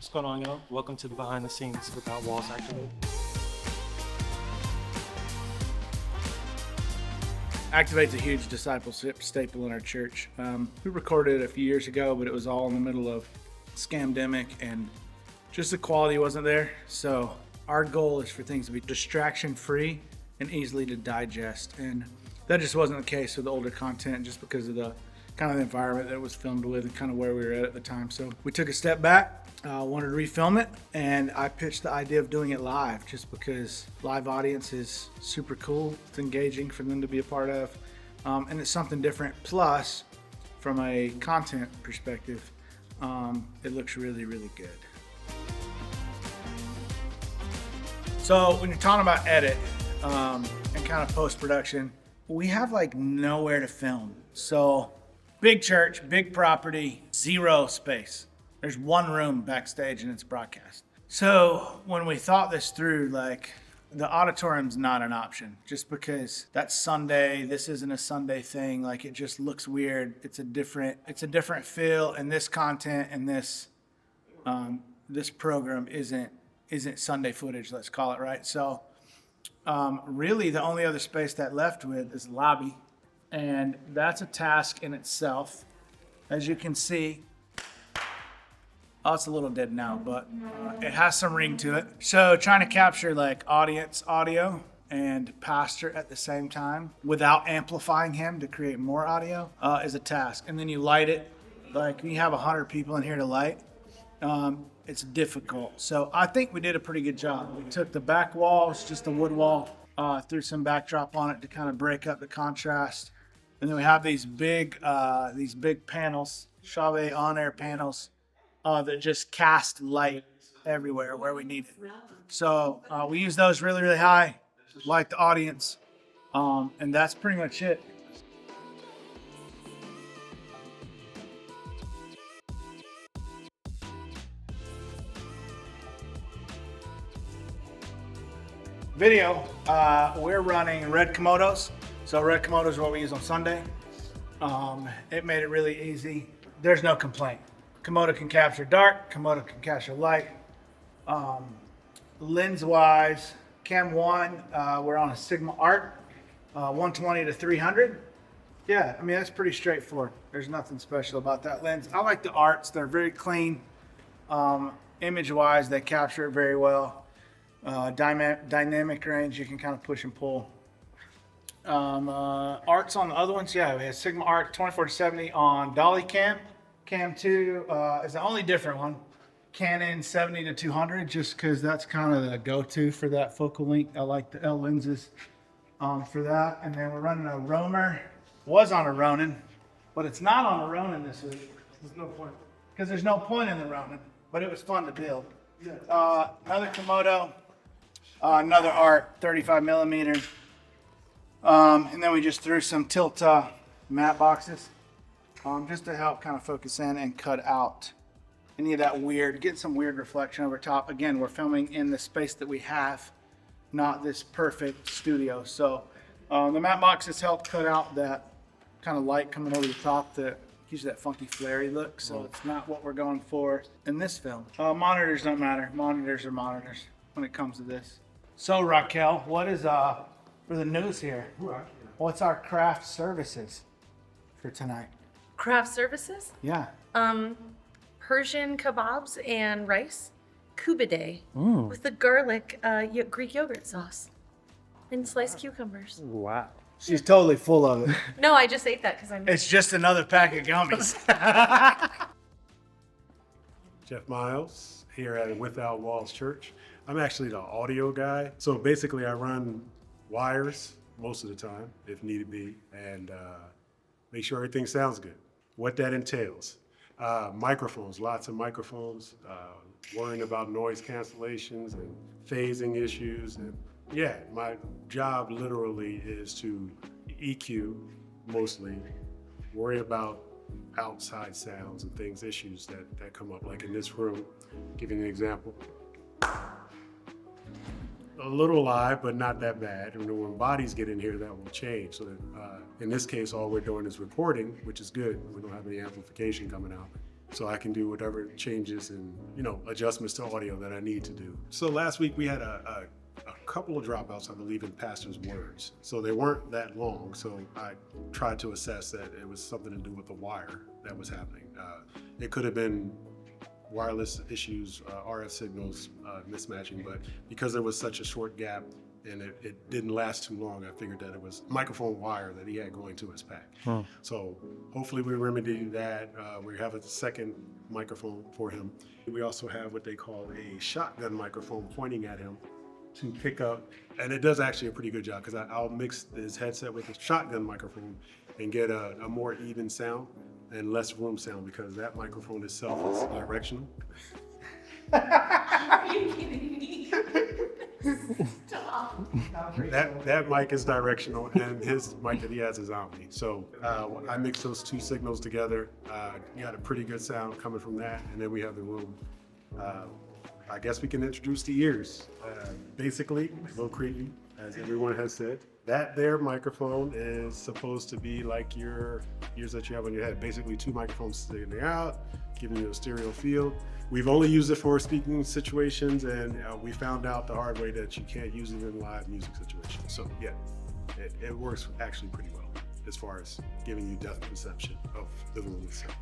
What's going on, y'all? Welcome to the behind the scenes without walls activate. Activate's a huge discipleship staple in our church. We recorded it a few years ago, but it was all in the middle of scamdemic and just the quality wasn't there. So our goal is for things to be distraction free and easily to digest. And that just wasn't the case with the older content just because of the kind of the environment that it was filmed with and kind of where we were at the time. So we took a step back, wanted to refilm it, and I pitched the idea of doing it live just because live audience is super cool. It's engaging for them to be a part of, and it's something different. Plus, from a content perspective, it looks really, really good. So when you're talking about edit and kind of post-production, we have like nowhere to film. So big church, big property, zero space. There's one room backstage and it's broadcast. So when we thought this through, like the auditorium's not an option just because that's Sunday. This isn't a Sunday thing. Like it just looks weird. It's a different feel, and this content and this program isn't Sunday footage, let's call it, right? So really the only other space that left with is lobby, and that's a task in itself. As you can see, it's a little dead now, but it has some ring to it. So trying to capture like audience audio and pastor at the same time without amplifying him to create more audio is a task. And then you light it, like you have 100 people in here to light. It's difficult. So I think we did a pretty good job. We took the back walls, just a wood wall, threw some backdrop on it to kind of break up the contrast. And then we have these big panels, Chauvet on-air panels, that just cast light everywhere where we need it. So we use those really, really high, like the audience. And that's pretty much it. Video, we're running red Komodos. So red Komodos is what we use on Sunday. It made it really easy. There's no complaint. Komodo can capture dark, Komodo can capture light. Lens-wise, Cam 1, we're on a Sigma Art, 120 to 300. Yeah, I mean, that's pretty straightforward. There's nothing special about that lens. I like the Arts. They're very clean. Image-wise, they capture it very well. Dynamic range, you can kind of push and pull. Arts on the other ones, yeah, we have Sigma Art 24 to 70 on Dolly Cam. Cam 2 is the only different one. Canon 70 to 200, just because that's kind of the go-to for that focal length. I like the L lenses for that. And then we're running a Roamer. Was on a Ronin, but it's not on a Ronin this week. There's no point. Because there's no point in the Ronin, but it was fun to build. Another Komodo, another Art, 35 millimeter. And then we just threw some tilt matte boxes just to help kind of focus in and cut out any of that weird, get some weird reflection over top. Again, we're filming in the space that we have, not this perfect studio. So the matte boxes help cut out that kind of light coming over the top that gives you that funky flary look. So it's not what we're going for in this film. Monitors don't matter. Monitors are monitors when it comes to this. So Raquel, what is for the news here? What's our craft services for tonight? Craft services? Yeah. Persian kebabs and rice. Kubide with the garlic Greek yogurt sauce and sliced cucumbers. Wow. She's totally full of it. No, I just ate that because I'm. It's just another pack of gummies. Jeff Miles here at Without Walls Church. I'm actually the audio guy. So basically I run wires most of the time if need be, and make sure everything sounds good. What that entails. Microphones, lots of microphones, worrying about noise cancellations and phasing issues. And yeah, my job literally is to EQ mostly, worry about outside sounds and things, issues that come up. Like in this room, giving an example. A little live, but not that bad. And when bodies get in here, that will change. So that, in this case, all we're doing is recording, which is good. We don't have any amplification coming out. so I can do whatever changes and, adjustments to audio that I need to do. So last week we had a couple of dropouts, I believe, in pastor's words. So they weren't that long. So I tried to assess that it was something to do with the wire that was happening. It could have been wireless issues, RF signals mismatching, but because there was such a short gap and it didn't last too long, I figured that it was microphone wire that he had going to his pack. So hopefully we remedy that. We have a second microphone for him. We also have what they call a shotgun microphone pointing at him to pick up, and it does actually a pretty good job, because I'll mix his headset with the shotgun microphone and get a more even sound and less room sound, because that microphone itself is directional. Are you kidding me? Stop. That mic is directional, and his mic that he has is Omni. So I mix those two signals together. Got a pretty good sound coming from that, and then we have the room. I guess we can introduce the ears. Basically, a little creepy, as everyone has said. That there microphone is supposed to be like your ears that you have on your head. Basically, two microphones sticking out, giving you a stereo field. We've only used it for speaking situations, and we found out the hard way that you can't use it in live music situations. So yeah, it works actually pretty well as far as giving you depth perception of the room itself.